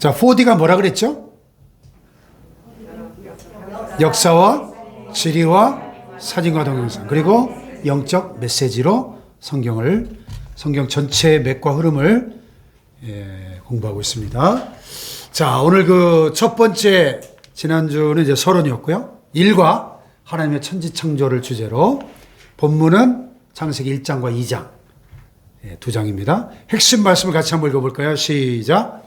자, 4D가 뭐라 그랬죠? 역사와 지리와 사진과 동영상, 그리고 영적 메시지로 성경 전체의 맥과 흐름을 공부하고 있습니다. 자, 오늘 그 첫 번째, 지난주는 이제 서론이었고요. 일과 하나님의 천지창조를 주제로, 본문은 창세기 1장과 2장, 두 장입니다. 핵심 말씀을 같이 한번 읽어볼까요? 시작.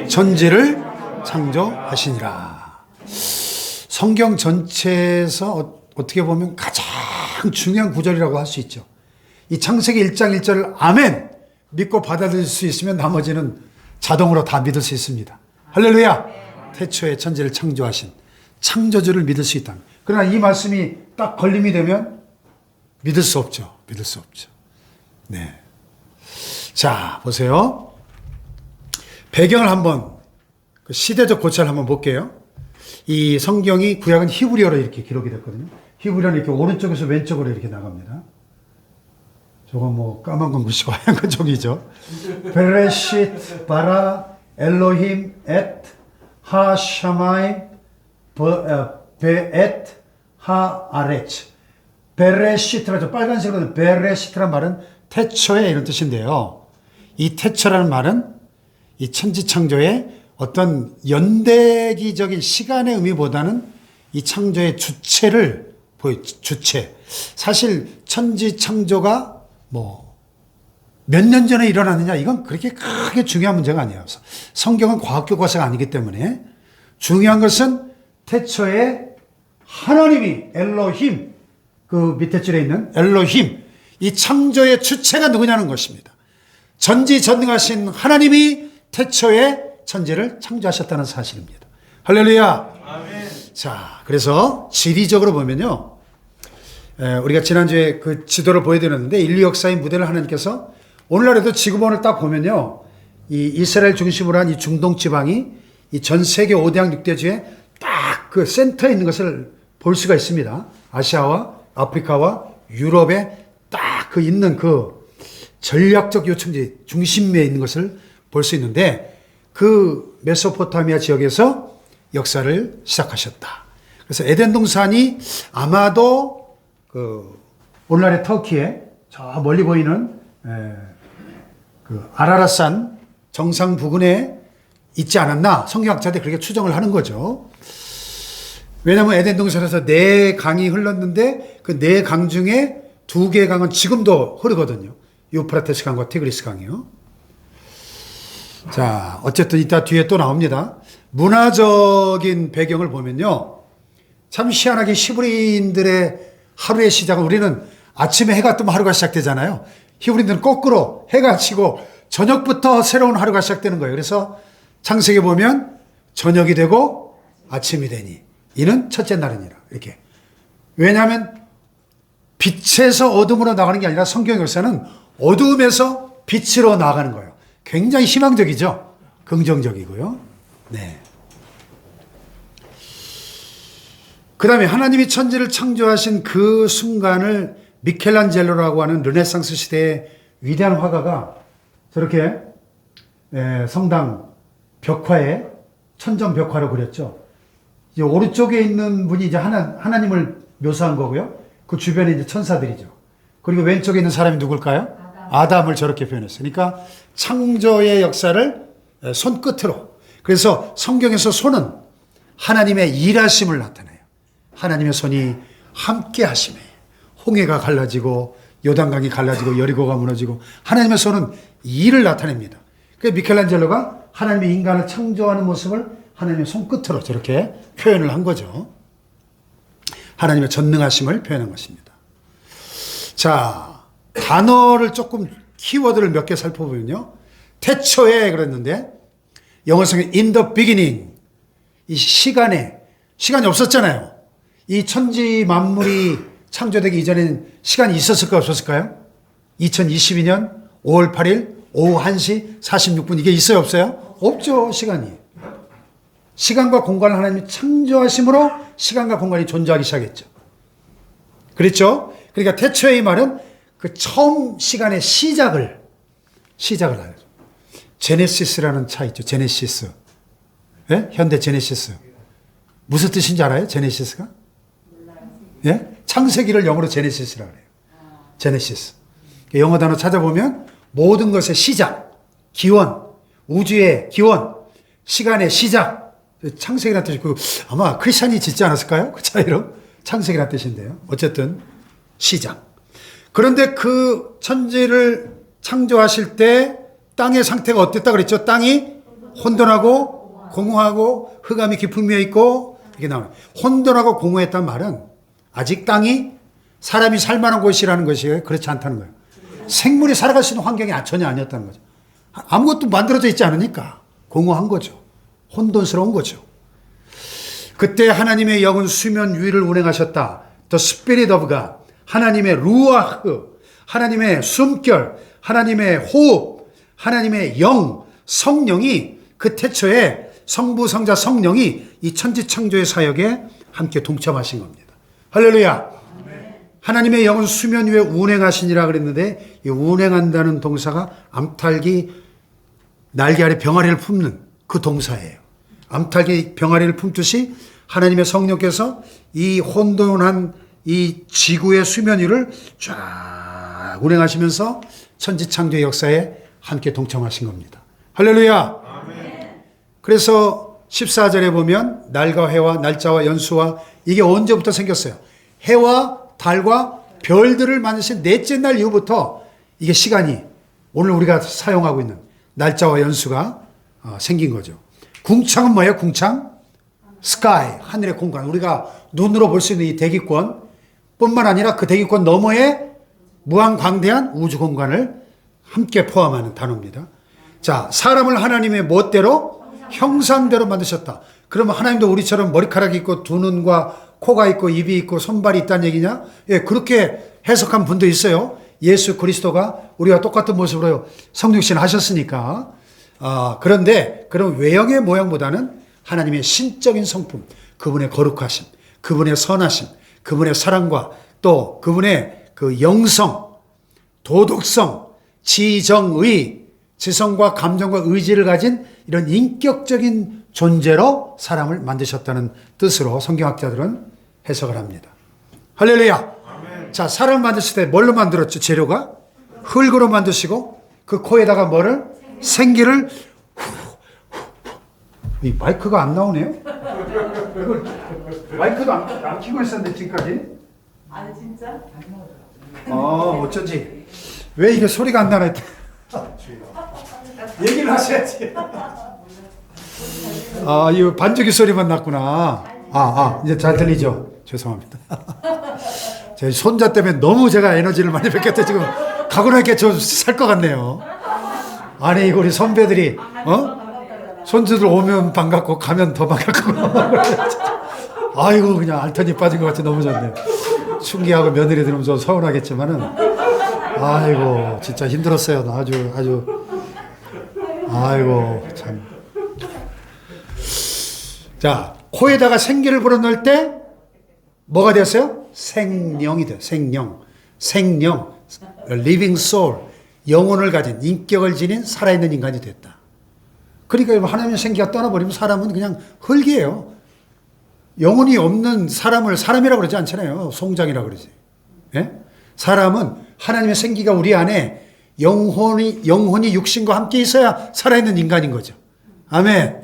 천지를 창조하시니라. 성경 전체에서 어떻게 보면 가장 중요한 구절이라고 할 수 있죠. 이 창세기 1장 1절을 아멘 믿고 받아들일 수 있으면 나머지는 자동으로 다 믿을 수 있습니다. 할렐루야. 태초에 천지를 창조하신 창조주를 믿을 수 있다. 그러나 이 말씀이 딱 걸림이 되면 믿을 수 없죠. 믿을 수 없죠. 네. 자, 보세요. 배경을 한번, 시대적 고찰을 한번 볼게요. 이 성경이 구약은 히브리어로 이렇게 기록이 됐거든요. 히브리어는 이렇게 오른쪽에서 왼쪽으로 이렇게 나갑니다. 저거 뭐 까만 건 무시고 하얀 건 저기죠. 베레시트 바라 엘로힘 엣 하샤마이 베엣 하아레츠. 베레시트라죠. 빨간색으로 베레시트란 말은 태초에 이런 뜻인데요. 이 태초라는 말은 이 천지창조의 어떤 연대기적인 시간의 의미보다는 이 창조의 주체를 주체. 사실 천지창조가 뭐 몇 년 전에 일어났느냐, 이건 그렇게 크게 중요한 문제가 아니에요. 성경은 과학 교과서가 아니기 때문에 중요한 것은 태초에 하나님이 엘로힘, 그 밑에 줄에 있는 엘로힘, 이 창조의 주체가 누구냐는 것입니다. 전지전능하신 하나님이 태초에 천지를 창조하셨다는 사실입니다. 할렐루야. 아멘. 자, 그래서 지리적으로 보면요, 우리가 지난주에 그 지도를 보여드렸는데, 인류 역사의 무대를 하나님께서 오늘날에도 지구본을 딱 보면요, 이 이스라엘 중심으로 한 이 중동 지방이 이 전 세계 5대양 6대주의 딱 그 센터에 있는 것을 볼 수가 있습니다. 아시아와 아프리카와 유럽에 딱 그 있는 그 전략적 요충지 중심부에 있는 것을 볼 수 있는데, 그 메소포타미아 지역에서 역사를 시작하셨다. 그래서 에덴 동산이 아마도 그 오늘날의 터키에 저 멀리 보이는 그 아라랏산 정상 부근에 있지 않았나, 성경학자들이 그렇게 추정을 하는 거죠. 왜냐하면 에덴 동산에서 4강이 흘렀는데 그 4강 중에 2개의 강은 지금도 흐르거든요. 유프라테스 강과 티그리스 강이요. 자, 어쨌든 이따 뒤에 또 나옵니다. 문화적인 배경을 보면요, 참 희한하게 히브리인들의 하루의 시작은, 우리는 아침에 해가 뜨면 하루가 시작되잖아요. 히브리인들은 거꾸로 해가 지고 저녁부터 새로운 하루가 시작되는 거예요. 그래서 창세기 보면 저녁이 되고 아침이 되니 이는 첫째 날이니라, 이렇게. 왜냐하면 빛에서 어둠으로 나가는 게 아니라 성경 역사는 어둠에서 빛으로 나가는 거예요. 굉장히 희망적이죠. 긍정적이고요. 네. 그 다음에 하나님이 천지를 창조하신 그 순간을 미켈란젤로라고 하는 르네상스 시대의 위대한 화가가 저렇게 성당 벽화에 천정 벽화로 그렸죠. 이제 오른쪽에 있는 분이 이제 하나님을 묘사한 거고요. 그 주변에 이제 천사들이죠. 그리고 왼쪽에 있는 사람이 누굴까요? 아담을 저렇게 표현했어요. 그러니까 창조의 역사를 손끝으로. 그래서 성경에서 손은 하나님의 일하심을 나타내요. 하나님의 손이 함께 하심에 홍해가 갈라지고 요단강이 갈라지고 여리고가 무너지고, 하나님의 손은 일을 나타냅니다. 그래서 미켈란젤로가 하나님의 인간을 창조하는 모습을 하나님의 손끝으로 저렇게 표현을 한 거죠. 하나님의 전능하심을 표현한 것입니다. 자, 단어를 조금, 키워드를 몇 개 살펴보면요, 태초에 그랬는데 영어성에 in the beginning, 이 시간이 없었잖아요. 이 천지 만물이 창조되기 이전에는 시간이 있었을까요, 없었을까요? 2022년 5월 8일 오후 1시 46분, 이게 있어요, 없어요? 없죠, 시간이. 시간과 공간을 하나님이 창조하심으로 시간과 공간이 존재하기 시작했죠. 그렇죠? 그러니까 태초의 이 말은 그 처음 시간의 시작을 알죠. 제네시스라는 차 있죠. 제네시스. 예? 현대 제네시스. 무슨 뜻인지 알아요? 제네시스가? 예? 창세기를 영어로 제네시스라고 해요. 제네시스. 영어 단어 찾아보면 모든 것의 시작, 기원, 우주의 기원, 시간의 시작. 창세기라는 뜻이 아마 크리스찬이 짓지 않았을까요? 그 차 이름? 창세기라는 뜻인데요. 어쨌든 시작. 그런데 그 천지를 창조하실 때 땅의 상태가 어땠다 그랬죠? 땅이 혼돈하고 공허하고 흑암이 깊음에 있고 이게 나오네. 혼돈하고 공허했단 말은 아직 땅이 사람이 살만한 곳이라는 것이 그렇지 않다는 거예요. 생물이 살아갈 수 있는 환경이 전혀 아니었다는 거죠. 아무것도 만들어져 있지 않으니까 공허한 거죠. 혼돈스러운 거죠. 그때 하나님의 영은 수면 위를 운행하셨다. The Spirit of God. 하나님의 루아흐, 하나님의 숨결, 하나님의 호흡, 하나님의 영, 성령이 그 태초에 성부, 성자, 성령이 이 천지창조의 사역에 함께 동참하신 겁니다. 할렐루야. 하나님의 영은 수면 위에 운행하시니라 그랬는데 이 운행한다는 동사가 암탉이 날개 아래 병아리를 품는 그 동사예요. 암탉이 병아리를 품듯이 하나님의 성령께서 이 혼돈한 이 지구의 수면 위를 쫙 운행하시면서 천지창조의 역사에 함께 동참하신 겁니다. 할렐루야. 그래서 14절에 보면 날과 해와 날짜와 연수와 이게 언제부터 생겼어요? 해와 달과 별들을 만드신 넷째 날 이후부터 이게 시간이 오늘 우리가 사용하고 있는 날짜와 연수가 생긴 거죠. 궁창은 뭐예요? 궁창? 스카이, 하늘의 공간. 우리가 눈으로 볼 수 있는 이 대기권 뿐만 아니라 그 대기권 너머에 무한광대한 우주 공간을 함께 포함하는 단어입니다. 자, 사람을 하나님의 멋대로 형상대로 만드셨다. 그러면 하나님도 우리처럼 머리카락이 있고 두 눈과 코가 있고 입이 있고 손발이 있다는 얘기냐? 예, 그렇게 해석한 분도 있어요. 예수 그리스도가 우리와 똑같은 모습으로 성육신 하셨으니까. 그런데 그런 외형의 모양보다는 하나님의 신적인 성품, 그분의 거룩하심, 그분의 선하심, 그분의 사랑과 또 그분의 그 영성, 도덕성, 지정의, 지성과 감정과 의지를 가진 이런 인격적인 존재로 사람을 만드셨다는 뜻으로 성경학자들은 해석을 합니다. 할렐루야. 아멘. 자, 사람을 만드실 때 뭘로 만들었죠? 재료가? 흙으로 만드시고 그 코에다가 뭐를? 생기를 이 마이크가 안 나오네요? 마이크도 안 켜고 있었는데 지금까지? 아니 진짜? 어쩐지 왜 이게 소리가 안 나나 했더니 얘기를 하셔야지. 이 반죽이 소리만 났구나. 이제 잘 들리죠? 죄송합니다. 제 손자 때문에 너무 제가 에너지를 많이 뺏겼다 지금 가고 나니까 저 살 것 같네요. 아니 이거 우리 선배들이 손주들 오면 반갑고 가면 더 반갑고 아이고 그냥 알턴이 빠진 것 같이 너무 좋네요. 충기하고 며느리 들으면 좀 서운하겠지만은 아이고 진짜 힘들었어요. 아주 아이고 참. 자, 코에다가 생기를 불어넣을 때 뭐가 됐어요? 생령이 돼요. 생령, living soul, 영혼을 가진 인격을 지닌 살아있는 인간이 됐다. 그러니까 하나님의 생기가 떠나버리면 사람은 그냥 흙이에요. 영혼이 없는 사람을 사람이라고 그러지 않잖아요. 송장이라고 그러지. 예? 사람은 하나님의 생기가 우리 안에 영혼이 육신과 함께 있어야 살아있는 인간인 거죠. 아멘.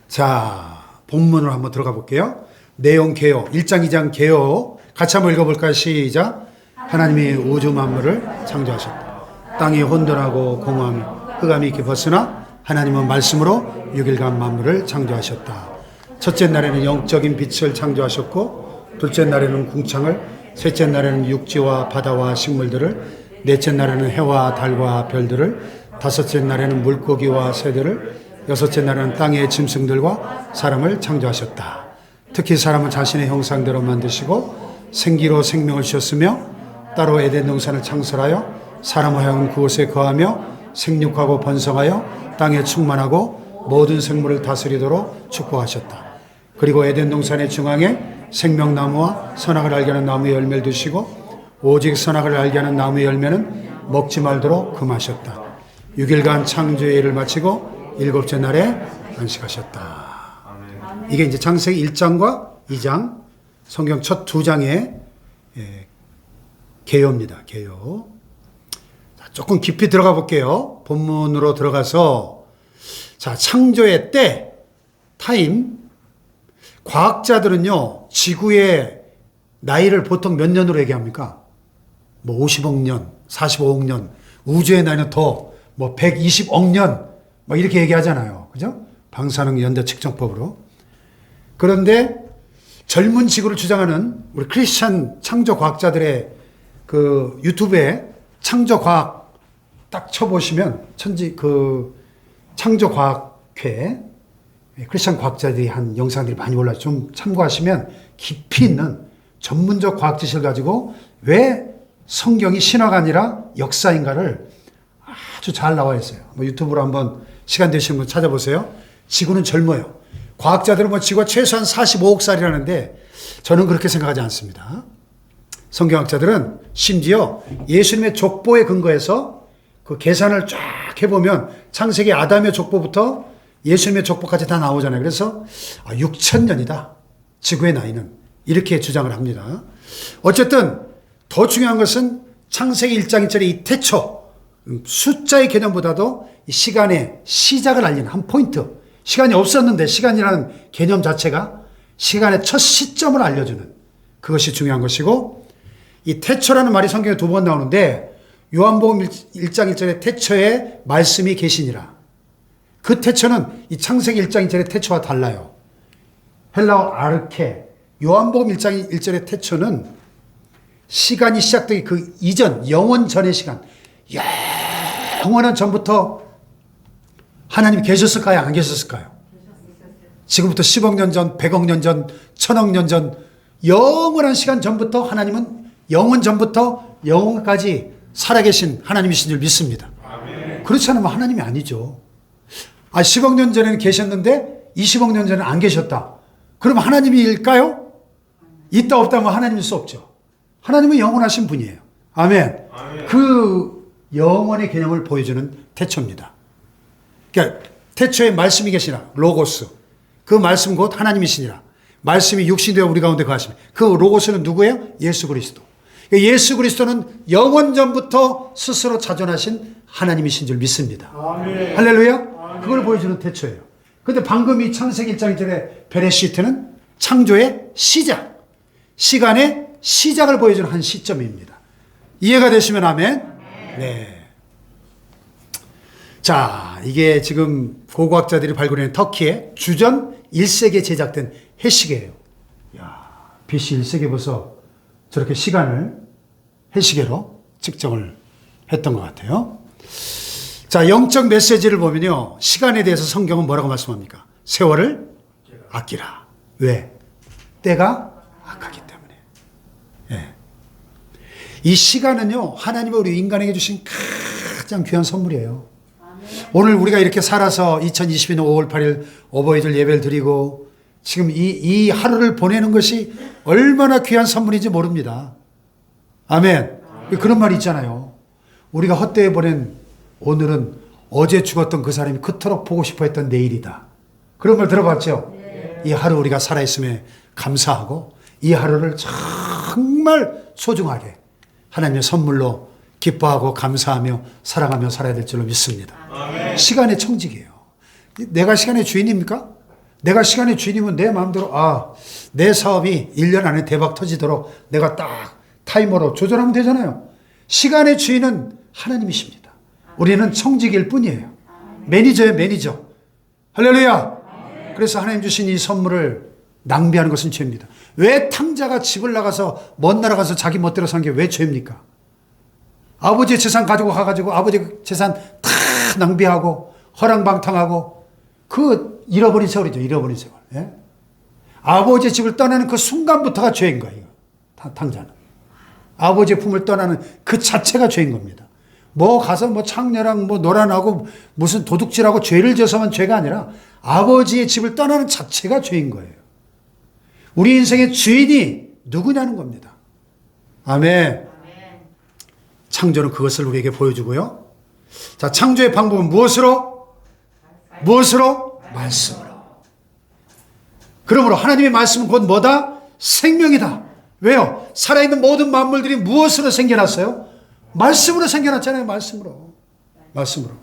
자, 본문으로 한번 들어가 볼게요. 내용 개요. 1장 2장 개요. 같이 한번 읽어볼까요? 시작. 하나님이 우주 만물을 창조하셨다. 땅이 혼돈하고 공허하며 흑암이 깊었으나 하나님은 말씀으로 6일간 만물을 창조하셨다. 첫째 날에는 영적인 빛을 창조하셨고 둘째 날에는 궁창을, 셋째 날에는 육지와 바다와 식물들을, 넷째 날에는 해와 달과 별들을, 다섯째 날에는 물고기와 새들을, 여섯째 날에는 땅의 짐승들과 사람을 창조하셨다. 특히 사람은 자신의 형상대로 만드시고 생기로 생명을 주셨으며 따로 에덴 동산을 창설하여 사람을 하여금 그곳에 거하며 생육하고 번성하여 땅에 충만하고 모든 생물을 다스리도록 축복하셨다. 그리고 에덴 동산의 중앙에 생명나무와 선악을 알게 하는 나무의 열매를 두시고 오직 선악을 알게 하는 나무의 열매는 먹지 말도록 금하셨다. 6일간 창조의 일을 마치고 일곱째 날에 안식하셨다. 이게 이제 창세기 1장과 2장 성경 첫 두 장의 개요입니다. 개요. 조금 깊이 들어가 볼게요. 본문으로 들어가서 자, 창조의 때, 타임. 과학자들은요, 지구의 나이를 보통 몇 년으로 얘기합니까? 뭐 50억 년, 45억 년, 우주의 나이는 더, 뭐 120억 년, 뭐 이렇게 얘기하잖아요. 그죠? 방사능 연대 측정법으로. 그런데 젊은 지구를 주장하는 우리 크리스찬 창조 과학자들의 그 유튜브에 창조 과학 딱 쳐보시면 창조 과학회 크리스찬 과학자들이 한 영상들이 많이 올라요. 좀 참고하시면 깊이 있는 전문적 과학 지식을 가지고 왜 성경이 신화가 아니라 역사인가를 아주 잘 나와 있어요. 뭐 유튜브로 한번 시간 되시는 분 찾아보세요. 지구는 젊어요. 과학자들은 뭐 지구가 최소한 45억 살이라는데 저는 그렇게 생각하지 않습니다. 성경학자들은 심지어 예수님의 족보에 근거해서 그 계산을 쫙 해보면 창세기 아담의 족보부터 예수님의 족보까지 다 나오잖아요. 그래서 6,000년이다. 지구의 나이는. 이렇게 주장을 합니다. 어쨌든 더 중요한 것은 창세기 1장 1절의 이 태초, 숫자의 개념보다도 이 시간의 시작을 알리는 한 포인트. 시간이 없었는데 시간이라는 개념 자체가 시간의 첫 시점을 알려주는 그것이 중요한 것이고, 이 태초라는 말이 성경에 두 번 나오는데 요한복음 1장 1절에 태초에 말씀이 계시니라. 그 태초는 이 창세기 1장 1절의 태초와 달라요. 헬라어 아르케. 요한복음 1장 1절의 태초는 시간이 시작되기 그 이전, 영원 전의 시간. 영원한 전부터 하나님이 계셨을까요? 안 계셨을까요? 지금부터 10억 년 전, 100억 년 전, 1000억 년 전, 영원한 시간 전부터 하나님은 영원 전부터 영원까지 살아계신 하나님이신 줄 믿습니다. 아멘. 그렇지 않으면 하나님이 아니죠. 10억 년 전에는 계셨는데 20억 년 전에는 안 계셨다. 그럼 하나님일까요? 있다 없다 하면 하나님일 수 없죠. 하나님은 영원하신 분이에요. 아멘. 아멘. 그 영원의 개념을 보여주는 태초입니다. 그러니까 태초에 말씀이 계시라. 로고스. 그 말씀 곧 하나님이시니라. 말씀이 육신이 되어 우리 가운데 거하시니. 그 로고스는 누구예요? 예수 그리스도. 예수 그리스도는 영원 전부터 스스로 자존하신 하나님이신 줄 믿습니다. 아멘. 할렐루야. 아멘. 그걸 보여주는 태초예요. 근데 방금 이 창세기 1장 1절의 베레시트는 창조의 시작, 시간의 시작을 보여주는 한 시점입니다. 이해가 되시면 아멘. 네. 자, 이게 지금 고고학자들이 발굴해낸 터키의 주전 1세기에 제작된 해시계예요. 야, BC 1세기에 벌써 저렇게 시간을 해시계로 측정을 했던 것 같아요. 자, 영적 메시지를 보면요, 시간에 대해서 성경은 뭐라고 말씀합니까? 세월을 아끼라. 왜? 때가 악하기 때문에. 예. 이 시간은요, 하나님이 우리 인간에게 주신 가장 귀한 선물이에요. 오늘 우리가 이렇게 살아서 2022년 5월 8일 어버이들 예배를 드리고 지금 이 하루를 보내는 것이 얼마나 귀한 선물인지 모릅니다. 아멘. 그런 말이 있잖아요. 우리가 헛되이 보낸 오늘은 어제 죽었던 그 사람이 그토록 보고 싶어 했던 내일이다. 그런 말 들어봤죠? 네. 이 하루 우리가 살아있음에 감사하고 이 하루를 정말 소중하게 하나님의 선물로 기뻐하고 감사하며 사랑하며 살아야 될 줄로 믿습니다. 아멘. 시간의 청직이에요. 내가 시간의 주인입니까? 내가 시간의 주인이면 내 마음대로 내 사업이 1년 안에 대박 터지도록 내가 딱 타이머로 조절하면 되잖아요. 시간의 주인은 하나님이십니다. 우리는 청직일 뿐이에요. 매니저예요, 매니저. 할렐루야. 그래서 하나님 주신 이 선물을 낭비하는 것은 죄입니다. 왜 탕자가 집을 나가서 먼 나라 가서 자기 멋대로 산 게 왜 죄입니까? 아버지의 재산 가지고 가가지고 아버지 재산 다 낭비하고 허랑방탕하고 그 잃어버린 세월이죠. 잃어버린 세월. 예? 아버지의 집을 떠나는 그 순간부터가 죄인 거예요. 탕자는. 아버지의 품을 떠나는 그 자체가 죄인 겁니다. 가서 창녀랑 놀아나고 무슨 도둑질하고 죄를 져서만 죄가 아니라 아버지의 집을 떠나는 자체가 죄인 거예요. 우리 인생의 주인이 누구냐는 겁니다. 아멘. 창조는 그것을 우리에게 보여주고요. 자, 창조의 방법은 무엇으로? 무엇으로? 말씀으로. 그러므로 하나님의 말씀은 곧 뭐다? 생명이다. 왜요? 살아있는 모든 만물들이 무엇으로 생겨났어요? 말씀으로 생겨났잖아요. 말씀으로. 말씀으로.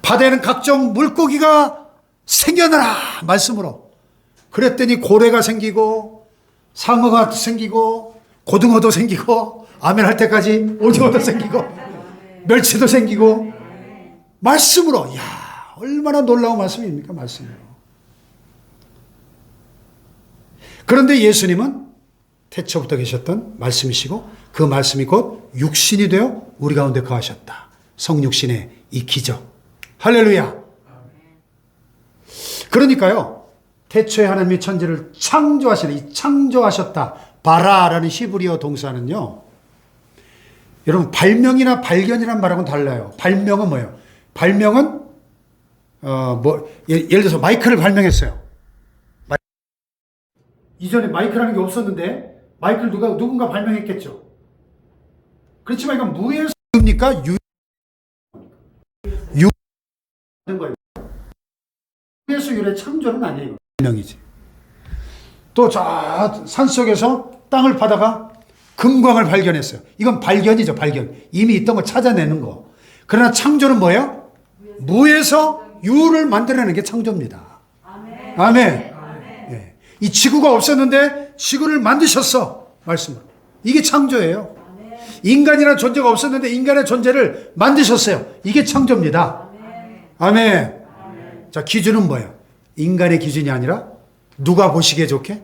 바다에는 각종 물고기가 생겨나라. 말씀으로. 그랬더니 고래가 생기고 상어가 생기고 고등어도 생기고 아멘 할 때까지 오징어도 생기고 멸치도 생기고 말씀으로. 이야, 얼마나 놀라운 말씀입니까? 말씀으로. 그런데 예수님은 태초부터 계셨던 말씀이시고 그 말씀이 곧 육신이 되어 우리 가운데 거하셨다. 성육신의 이 기적. 할렐루야. 그러니까요. 태초에 하나님이 천지를 창조하시는 이 창조하셨다. 바라라는 히브리어 동사는요. 여러분 발명이나 발견이란 말하고는 달라요. 발명은 뭐예요? 발명은 예를 들어서 마이크를 발명했어요. 이전에 마이크라는 게 없었는데 마이크를 누군가 발명했겠죠. 그렇지만 이건 무에서입니까? 된 거예요. 무에서 유래 창조는 아니에요. 발명이지. 또 저 산속에서 땅을 파다가 금광을 발견했어요. 이건 발견이죠. 발견. 이미 있던 거 찾아내는 거. 그러나 창조는 뭐예요? 무에서 유를 만들어내는 게 창조입니다. 아멘. 아멘. 네. 이 지구가 없었는데 지구를 만드셨어. 말씀으로. 이게 창조예요. 아멘. 인간이라는 존재가 없었는데 인간의 존재를 만드셨어요. 이게 창조입니다. 아멘. 아멘. 자, 기준은 뭐예요? 인간의 기준이 아니라 누가 보시기에 좋게?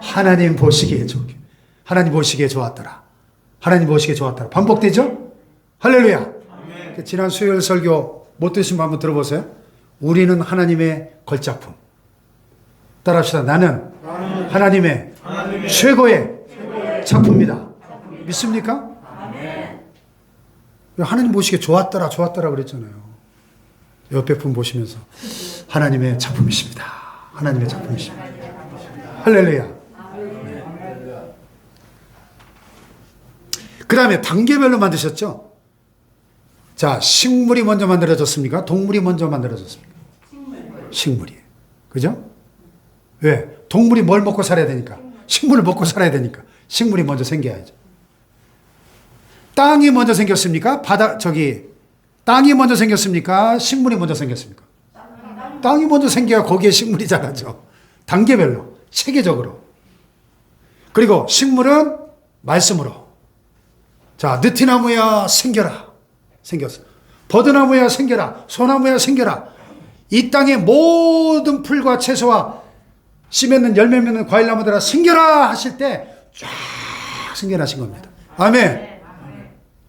하나님 보시기에 좋게. 하나님 보시기에 좋았더라. 하나님 보시기에 좋았더라. 반복되죠? 할렐루야. 아멘. 지난 수요일 설교 못 드신 분 한번 들어보세요. 우리는 하나님의 걸작품. 따라합시다. 나는 하나님의 최고의 작품이다. 믿습니까? 아멘. 하나님 보시기에 좋았더라. 좋았더라 그랬잖아요. 옆에 분 보시면서 하나님의 작품이십니다. 하나님의 작품이십니다. 할렐루야. 그 다음에 단계별로 만드셨죠? 자, 식물이 먼저 만들어졌습니까? 동물이 먼저 만들어졌습니까? 식물이. 그죠? 왜? 동물이 뭘 먹고 살아야 되니까? 식물을 먹고 살아야 되니까. 식물이 먼저 생겨야죠. 땅이 먼저 생겼습니까? 땅이 먼저 생겼습니까? 식물이 먼저 생겼습니까? 땅이 먼저 생겨야 거기에 식물이 자라죠. 단계별로, 체계적으로. 그리고 식물은 말씀으로. 자, 느티나무야 생겨라. 생겼어. 버드나무야 생겨라. 소나무야 생겨라. 이 땅의 모든 풀과 채소와 씨 맺는 열매 맺는 과일나무들아 생겨라 하실 때 쫙 생겨나신 겁니다. 아멘.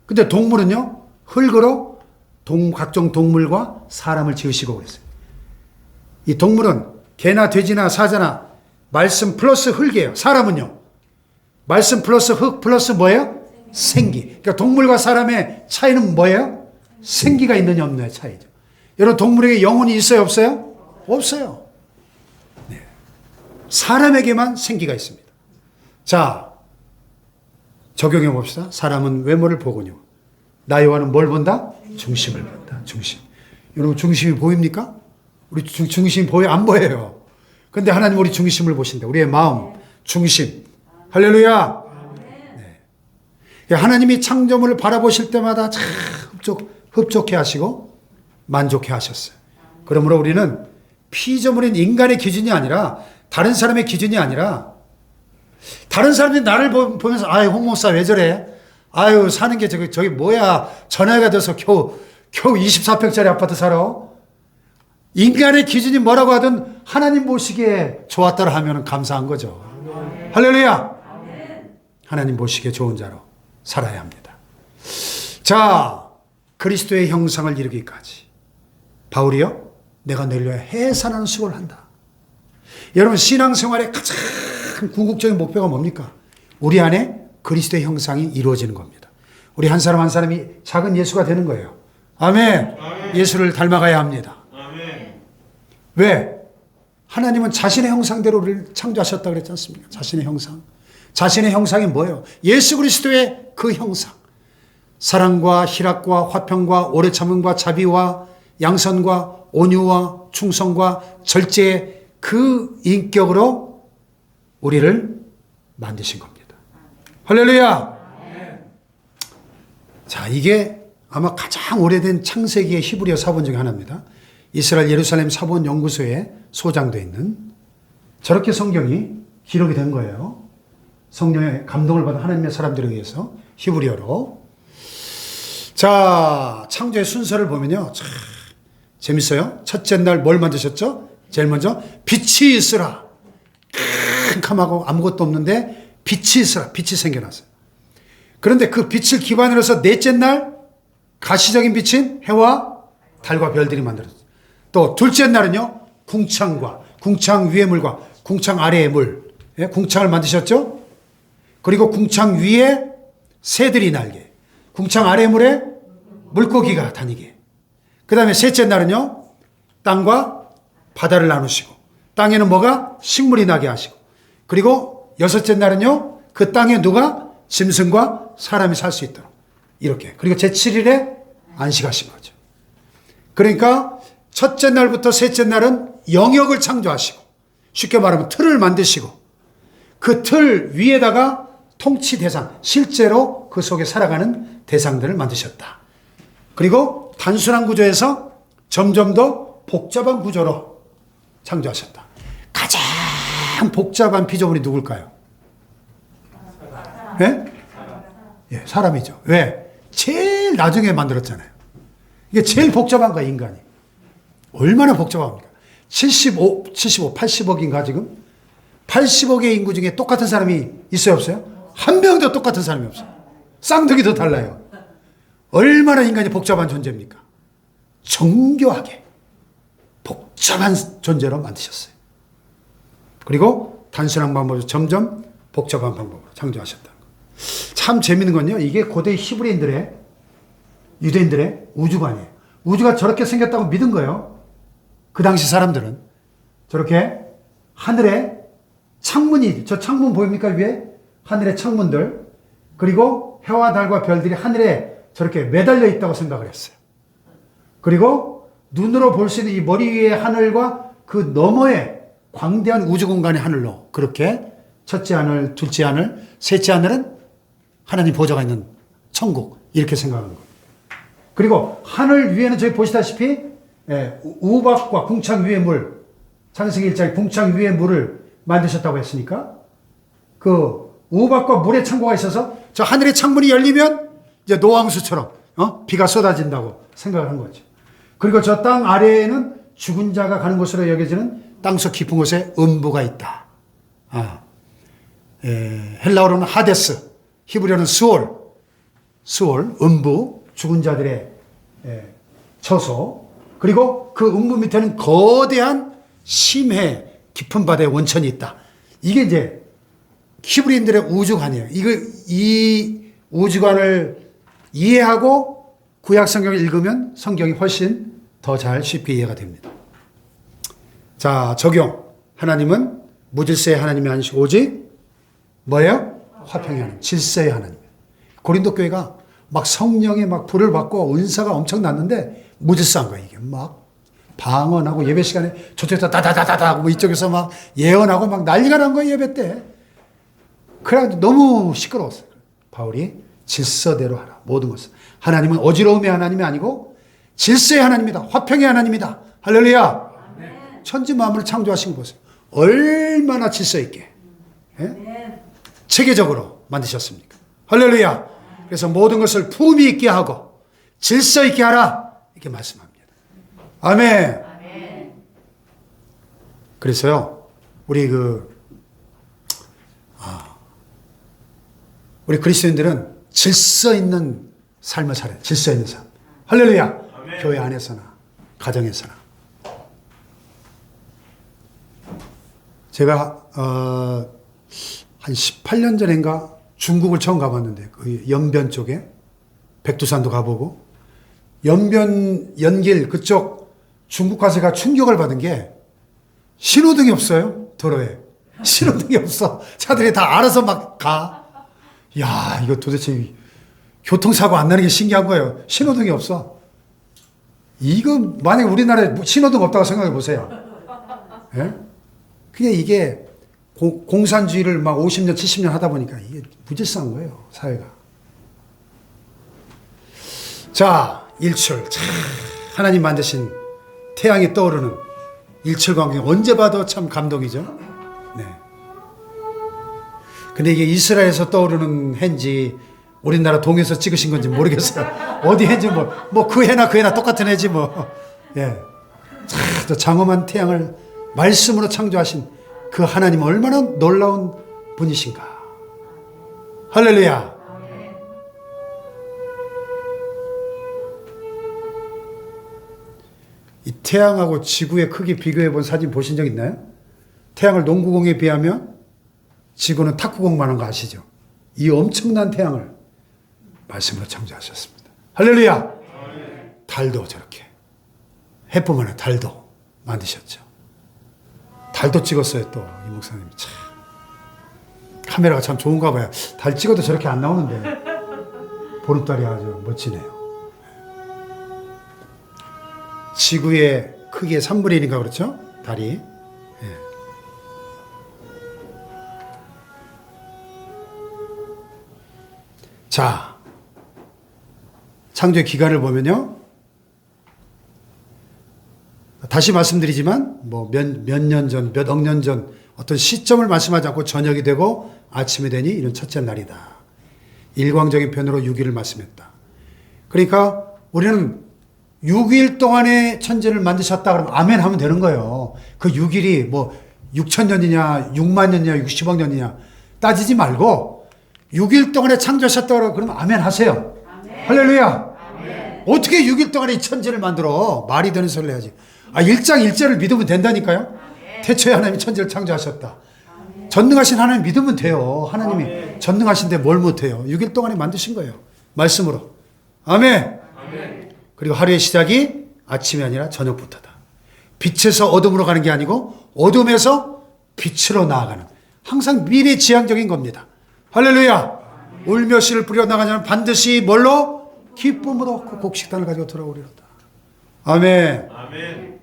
근데 동물은요. 흙으로 각종 동물과 사람을 지으시고 그랬어요. 이 동물은 개나 돼지나 사자나 말씀 플러스 흙이에요. 사람은요. 말씀 플러스 흙 플러스 뭐예요? 생기. 그러니까 동물과 사람의 차이는 뭐예요? 생기가 있느냐 없느냐의 차이죠. 여러분 동물에게 영혼이 있어요 없어요? 없어요. 네. 사람에게만 생기가 있습니다. 자, 적용해 봅시다. 사람은 외모를 보거니와 나 여호와는 뭘 본다? 중심을 본다. 중심. 여러분 중심이 보입니까? 우리 중심이 보여? 안 보여요. 근데 하나님 우리 중심을 보신다. 우리의 마음, 중심. 할렐루야. 네. 하나님이 창조물을 바라보실 때마다 참 흡족해 하시고 만족해 하셨어요. 그러므로 우리는 피조물인 인간의 기준이 아니라 다른 사람의 기준이 아니라 다른 사람들이 나를 보면서 아유 홍목사 왜 저래? 아유 사는 게 저기 뭐야? 전화가 돼서 겨우 24평짜리 아파트 살아. 인간의 기준이 뭐라고 하든 하나님 보시기에 좋았더라 하면 감사한 거죠. 아멘. 할렐루야. 아멘. 하나님 보시기에 좋은 자로 살아야 합니다. 자, 그리스도의 형상을 이루기까지 바울이요. 내가 너희를 위하여 해산하는 수고를 한다. 여러분 신앙생활의 가장 궁극적인 목표가 뭡니까? 우리 안에 그리스도의 형상이 이루어지는 겁니다. 우리 한 사람 한 사람이 작은 예수가 되는 거예요. 아멘. 아멘. 예수를 닮아가야 합니다. 왜? 하나님은 자신의 형상대로 우리를 창조하셨다고 그랬지 않습니까? 자신의 형상. 자신의 형상이 뭐예요? 예수 그리스도의 그 형상. 사랑과 희락과 화평과 오래 참음과 자비와 양선과 온유와 충성과 절제의 그 인격으로 우리를 만드신 겁니다. 할렐루야! 자, 이게 아마 가장 오래된 창세기의 히브리어 사본 중에 하나입니다. 이스라엘 예루살렘 사본 연구소에 소장되어 있는 저렇게 성경이 기록이 된 거예요. 성령의 감동을 받은 하나님의 사람들에 의해서 히브리어로. 자, 창조의 순서를 보면요. 참 재밌어요. 첫째 날 뭘 만드셨죠? 제일 먼저 빛이 있으라. 캄캄하고 아무것도 없는데 빛이 있으라. 빛이 생겨났어요. 그런데 그 빛을 기반으로 해서 넷째 날 가시적인 빛인 해와 달과 별들이 만들어졌어요. 또 둘째 날은요. 궁창 위의 물과 궁창 아래의 물. 예? 궁창을 만드셨죠? 그리고 궁창 위에 새들이 날게. 궁창 아래의 물에 물고기가 다니게. 그 다음에 셋째 날은요. 땅과 바다를 나누시고 땅에는 뭐가? 식물이 나게 하시고 그리고 여섯째 날은요. 그 땅에 누가? 짐승과 사람이 살 수 있도록 이렇게. 그리고 제7일에 안식하신 거죠. 그러니까 첫째 날부터 셋째 날은 영역을 창조하시고 쉽게 말하면 틀을 만드시고 그 틀 위에다가 통치 대상, 실제로 그 속에 살아가는 대상들을 만드셨다. 그리고 단순한 구조에서 점점 더 복잡한 구조로 창조하셨다. 가장 복잡한 피조물이 누굴까요? 예? 예, 사람이죠. 왜? 제일 나중에 만들었잖아요. 이게 제일 복잡한 거야, 인간이. 얼마나 복잡합니까? 80억인가 지금? 80억의 인구 중에 똑같은 사람이 있어요, 없어요? 한 명도 똑같은 사람이 없어요. 쌍둥이도 달라요. 얼마나 인간이 복잡한 존재입니까? 정교하게 복잡한 존재로 만드셨어요. 그리고 단순한 방법으로 점점 복잡한 방법으로 창조하셨다. 참 재밌는 건요. 이게 고대 히브리인들의 유대인들의 우주관이에요. 우주가 저렇게 생겼다고 믿은 거예요. 그 당시 사람들은 저렇게 하늘에 창문이, 저 창문 보입니까? 위에 하늘의 창문들, 그리고 해와 달과 별들이 하늘에 저렇게 매달려 있다고 생각을 했어요. 그리고 눈으로 볼 수 있는 이 머리 위의 하늘과 그 너머의 광대한 우주 공간의 하늘로 그렇게 첫째 하늘, 둘째 하늘, 셋째 하늘은 하나님 보좌가 있는 천국 이렇게 생각하는 거예요. 그리고 하늘 위에는 저희 보시다시피 우박과 궁창 위의 물, 창세기 1장에 궁창 위의 물을 만드셨다고 했으니까 그 우박과 물의 창고가 있어서 저 하늘의 창문이 열리면 이제 노왕수처럼 비가 쏟아진다고 생각을 한 거죠. 그리고 저 땅 아래에는 죽은 자가 가는 곳으로 여겨지는 땅속 깊은 곳에 음부가 있다. 헬라어로는 하데스, 히브리어는 스올, 음부, 죽은 자들의 처소. 그리고 그 음부 밑에는 거대한 심해 깊은 바다의 원천이 있다. 이게 이제 히브리인들의 우주관이에요. 이 우주관을 이해하고 구약 성경을 읽으면 성경이 훨씬 더 잘 쉽게 이해가 됩니다. 자, 적용. 하나님은 무질서의 하나님이 아니시고 오직 뭐예요? 화평의 하나님, 질서의 하나님. 고린도 교회가 막 성령의 막 불을 받고 은사가 엄청 났는데 무질서한 거예요. 이게 막 방언하고 예배 시간에 저쪽에서 다다다다다 하고 이쪽에서 막 예언하고 막 난리가 난 거예요. 예배 때. 그래가지고 너무 시끄러웠어요. 바울이 질서대로 하라. 모든 것을. 하나님은 어지러움의 하나님이 아니고 질서의 하나님이다. 화평의 하나님이다. 할렐루야. 천지 만물을 창조하신 거 보세요. 얼마나 질서 있게 체계적으로 만드셨습니까? 할렐루야. 그래서 모든 것을 품위 있게 하고 질서 있게 하라 이렇게 말씀합니다. 아멘. 그래서요 우리 우리 그리스도인들은 질서 있는 삶을 살아요. 질서 있는 삶. 할렐루야. 아멘. 교회 안에서나 가정에서나. 제가 한 18년 전인가 중국을 처음 가봤는데 그 연변 쪽에 백두산도 가보고 연길 그쪽 중국 가서 제가 충격을 받은 게 신호등이 없어요. 도로에. 신호등이 없어. 차들이 다 알아서 막 가. 야, 이거 도대체 교통사고 안 나는 게 신기한 거예요. 신호등이 없어. 이거 만약에 우리나라에 신호등 없다고 생각해 보세요. 예? 그게 이게 공산주의를 막 50년, 70년 하다 보니까 이게 무질서한 거예요, 사회가. 자, 일출. 참, 하나님 만드신 태양이 떠오르는 일출 광경. 언제 봐도 참 감동이죠. 네. 근데 이게 이스라엘에서 떠오르는 해인지 우리나라 동에서 찍으신 건지 모르겠어요. 어디 해인지 뭐 그 해나 그 해나 똑같은 해지 뭐. 예. 참, 저 장엄한 태양을 말씀으로 창조하신 그 하나님 얼마나 놀라운 분이신가. 할렐루야. 이 태양하고 지구의 크기 비교해 본 사진 보신 적 있나요? 태양을 농구공에 비하면 지구는 탁구공만 한 거 아시죠? 이 엄청난 태양을 말씀으로 창조하셨습니다. 할렐루야. 달도 저렇게 해뿐만 아니라 달도 만드셨죠. 달도 찍었어요. 또 이 목사님이 참 카메라가 참 좋은가 봐요. 달 찍어도 저렇게 안 나오는데 보름달이 아주 멋지네요. 지구의 크기의 3분의 1인가 그렇죠? 달이. 예. 자, 창조의 기간을 보면요. 다시 말씀드리지만 뭐 몇 년 전, 몇 억 년 전 어떤 시점을 말씀하지 않고 저녁이 되고 아침이 되니 이런 첫째 날이다. 일광적인 표현으로 6일을 말씀했다. 그러니까 우리는 6일 동안에 천지를 만드셨다 그러면 아멘 하면 되는 거예요. 그 6일이 뭐 6천 년이냐 6만 년이냐 60억 년이냐 따지지 말고 6일 동안에 창조하셨다 그러면 아멘 하세요. 아멘. 할렐루야. 아멘. 어떻게 6일 동안에 이 천지를 만들어? 말이 되는 소리를 해야지. 아, 1장 1절을 믿으면 된다니까요. 아멘. 태초에 하나님이 천지를 창조하셨다. 아멘. 전능하신 하나님 믿으면 돼요. 하나님이 아멘. 전능하신데 뭘 못해요. 6일 동안에 만드신 거예요. 말씀으로. 아멘. 아멘. 그리고 하루의 시작이 아침이 아니라 저녁부터다. 빛에서 어둠으로 가는 게 아니고 어둠에서 빛으로 나아가는 항상 미래지향적인 겁니다. 할렐루야. 울며 씨를 뿌려 나가자면 반드시 뭘로? 기쁨으로 그 곡식단을 가지고 돌아오리로다. 아멘. 아멘.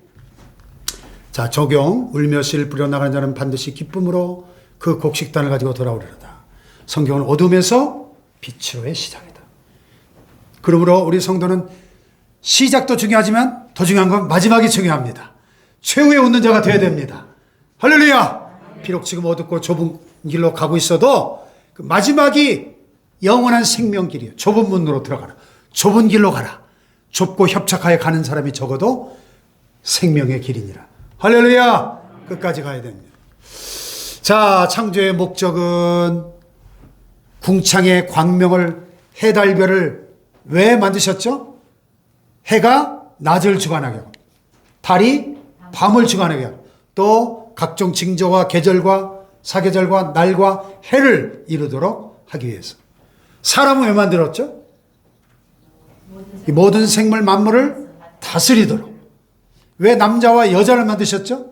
자, 적용. 울며 씨를 뿌려 나가는 자는 반드시 기쁨으로 그 곡식단을 가지고 돌아오리로다. 성경은 어둠에서 빛으로의 시작이다. 그러므로 우리 성도는 시작도 중요하지만 더 중요한 건 마지막이 중요합니다. 최후의 웃는 자가 되어야 됩니다. 할렐루야. 비록 지금 어둡고 좁은 길로 가고 있어도 그 마지막이 영원한 생명길이에요. 좁은 문으로 들어가라. 좁은 길로 가라. 좁고 협착하여 가는 사람이 적어도 생명의 길이니라. 할렐루야. 끝까지 가야 됩니다. 자, 창조의 목적은 궁창의 광명을 해달별을 왜 만드셨죠? 해가 낮을 주관하게 하고 달이 밤을 주관하게 하고 또 각종 징조와 계절과 사계절과 날과 해를 이루도록 하기 위해서. 사람은 왜 만들었죠? 이 모든 생물 만물을 다스리도록. 왜 남자와 여자를 만드셨죠?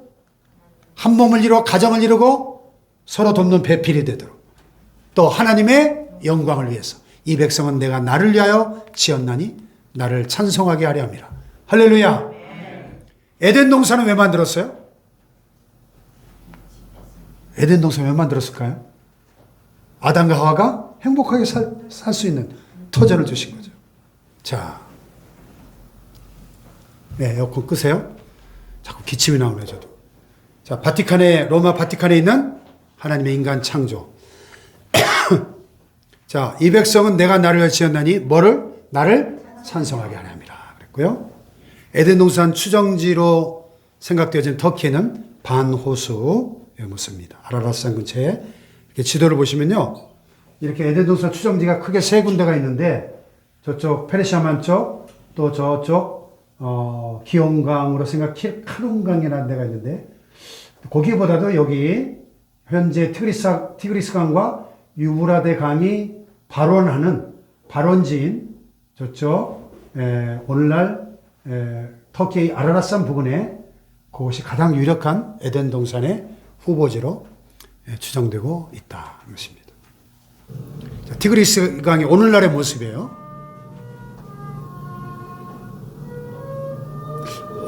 한 몸을 이루어 가정을 이루고 서로 돕는 배필이 되도록. 또 하나님의 영광을 위해서. 이 백성은 내가 나를 위하여 지었나니 나를 찬송하게 하려 함이라. 할렐루야. 에덴 동산은 왜 만들었어요? 에덴 동산 왜 만들었을까요? 아담과 하와가 행복하게 살 수 있는 터전을 주신 거죠. 자, 네, 에어컨 끄세요. 자꾸 기침이 나오네, 저도. 자, 로마 바티칸에 있는 하나님의 인간 창조. 자, 이 백성은 내가 나를 위하여 지었나니 뭐를? 나를 찬송하게 하려 함이라 그랬고요. 에덴 동산 추정지로 생각되어진 터키에는 반호수의 모습입니다. 아라랏산 근처에 이렇게 지도를 보시면요, 이렇게 에덴 동산 추정지가 크게 세 군데가 있는데 저쪽 페르시아만 쪽, 또 저쪽 기온강으로 카룬강이라는 데가 있는데 거기보다도 여기 현재 티그리스강과 유브라데 강이 발원지인 저쪽 오늘날 터키의 아라랏산 부근에 그것이 가장 유력한 에덴 동산의 후보지로 추정되고 있다. 이것입니다. 티그리스 강이 오늘날의 모습이에요.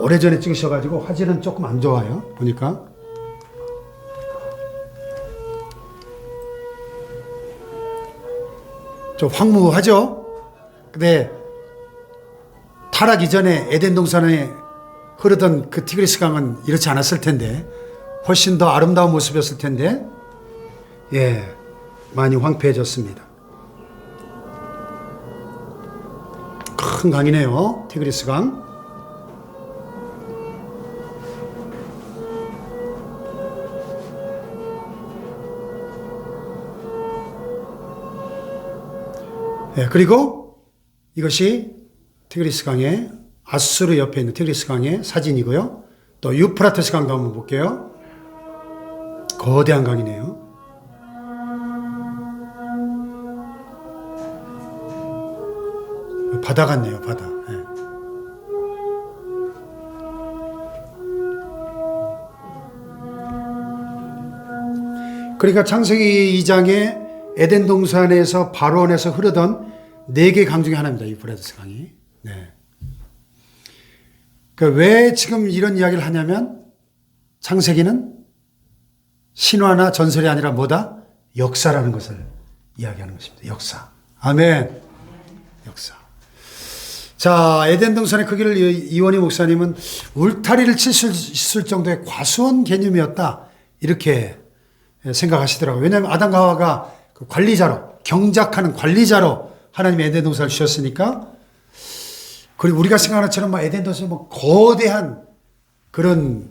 오래전에 찍으셔가지고 화질은 조금 안 좋아요. 보니까. 좀 황무하죠? 근데 타락 이전에 에덴 동산에 흐르던 그 티그리스 강은 이렇지 않았을 텐데, 훨씬 더 아름다운 모습이었을 텐데, 예, 많이 황폐해졌습니다. 큰 강이네요, 티그리스 강. 예, 그리고 이것이 티그리스 강의 아수르 옆에 있는 티그리스 강의 사진이고요. 또 유프라테스 강도 한번 볼게요. 거대한 강이네요. 바다 같네요, 바다. 예. 그러니까 창세기 2장에 에덴 동산에서 바로원에서 흐르던 4개 강 중에 하나입니다. 유프라테스 강이. 네. 그러니까 왜 지금 이런 이야기를 하냐면 창세기는 신화나 전설이 아니라 뭐다? 역사라는 것을 이야기하는 것입니다. 역사. 아멘. 역사. 자, 에덴 동산의 크기를 이원희 목사님은 울타리를 칠 수 있을 정도의 과수원 개념이었다. 이렇게 생각하시더라고요. 왜냐하면 아담과 하와가 그 관리자로, 경작하는 관리자로 하나님이 에덴 동산을 주셨으니까, 그리고 우리가 생각하는 것처럼 뭐 에덴 동산이 뭐 거대한 그런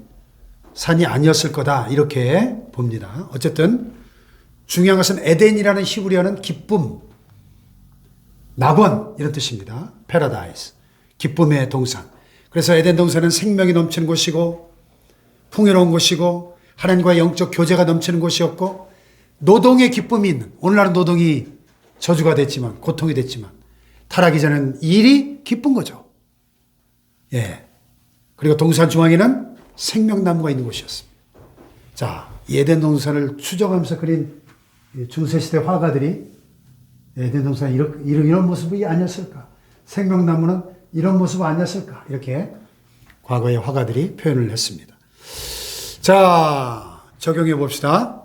산이 아니었을 거다. 이렇게 봅니다. 어쨌든 중요한 것은 에덴이라는 히브리어는 기쁨, 낙원 이런 뜻입니다. 패러다이스, 기쁨의 동산. 그래서 에덴 동산은 생명이 넘치는 곳이고 풍요로운 곳이고 하나님과의 영적 교제가 넘치는 곳이었고 노동의 기쁨이 있는, 오늘날은 노동이 저주가 됐지만 고통이 됐지만 타락이 전에는 일이 기쁜 거죠. 예. 그리고 동산 중앙에는 생명나무가 있는 곳이었습니다. 자, 이 에덴 동산을 추정하면서 그린 중세시대 화가들이 에덴 동산이 이런 모습이 아니었을까? 생명나무는 이런 모습 아니었을까? 이렇게 과거의 화가들이 표현을 했습니다. 자, 적용해 봅시다.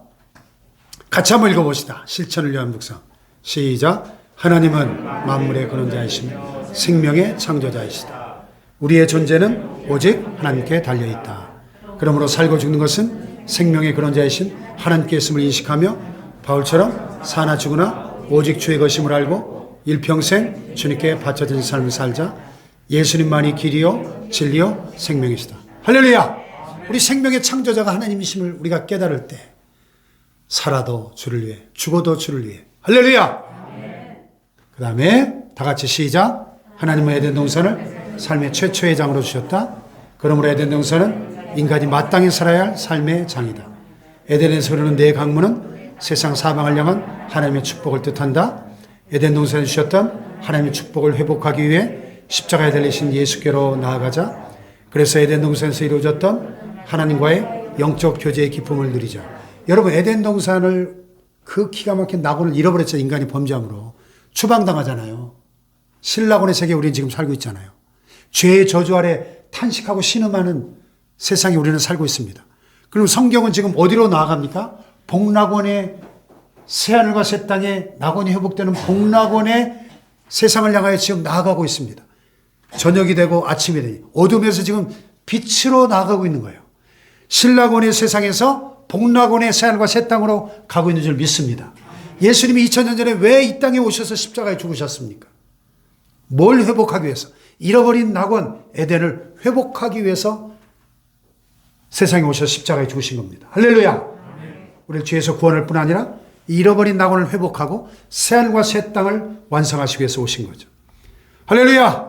같이 한번 읽어봅시다. 실천을 위한 묵상. 시작. 하나님은 만물의 근원자이시며 생명의 창조자이시다. 우리의 존재는 오직 하나님께 달려있다. 그러므로 살고 죽는 것은 생명의 근원자이신 하나님께 있음을 인식하며 바울처럼 사나 죽으나 오직 주의 것임을 알고 일평생 주님께 바쳐진 삶을 살자. 예수님만이 길이요 진리요 생명이시다. 할렐루야. 우리 생명의 창조자가 하나님이심을 우리가 깨달을 때 살아도 주를 위해, 죽어도 주를 위해. 할렐루야. 그 다음에 다 같이 시작. 하나님은 에덴 동산을 삶의 최초의 장으로 주셨다. 그러므로 에덴 동산은 인간이 마땅히 살아야 할 삶의 장이다. 에덴에서 흐르는 4 강문은 세상 사방을 향한 하나님의 축복을 뜻한다. 에덴 동산에 주셨던 하나님의 축복을 회복하기 위해 십자가에 달리신 예수께로 나아가자. 그래서 에덴 동산에서 이루어졌던 하나님과의 영적 교제의 기쁨을 누리자. 여러분, 에덴 동산을 그 기가 막힌 낙원을 잃어버렸죠. 인간이 범죄함으로. 추방당하잖아요. 신낙원의 세계에 우리는 지금 살고 있잖아요. 죄의 저주 아래 탄식하고 신음하는 세상에 우리는 살고 있습니다. 그럼 성경은 지금 어디로 나아갑니까? 복낙원의 새하늘과 새 땅에 낙원이 회복되는 복낙원의 세상을 향하여 지금 나아가고 있습니다. 저녁이 되고 아침이 되니 어둠에서 지금 빛으로 나아가고 있는 거예요. 신낙원의 세상에서 복낙원의 새하늘과 새 땅으로 가고 있는 줄 믿습니다. 예수님이 2000년 전에 왜 이 땅에 오셔서 십자가에 죽으셨습니까? 뭘 회복하기 위해서? 잃어버린 낙원 에덴을 회복하기 위해서 세상에 오셔서 십자가에 죽으신 겁니다. 할렐루야. 우리를 죄에서 구원할 뿐 아니라 잃어버린 낙원을 회복하고 새하늘과 새 땅을 완성하시기 위해서 오신 거죠. 할렐루야.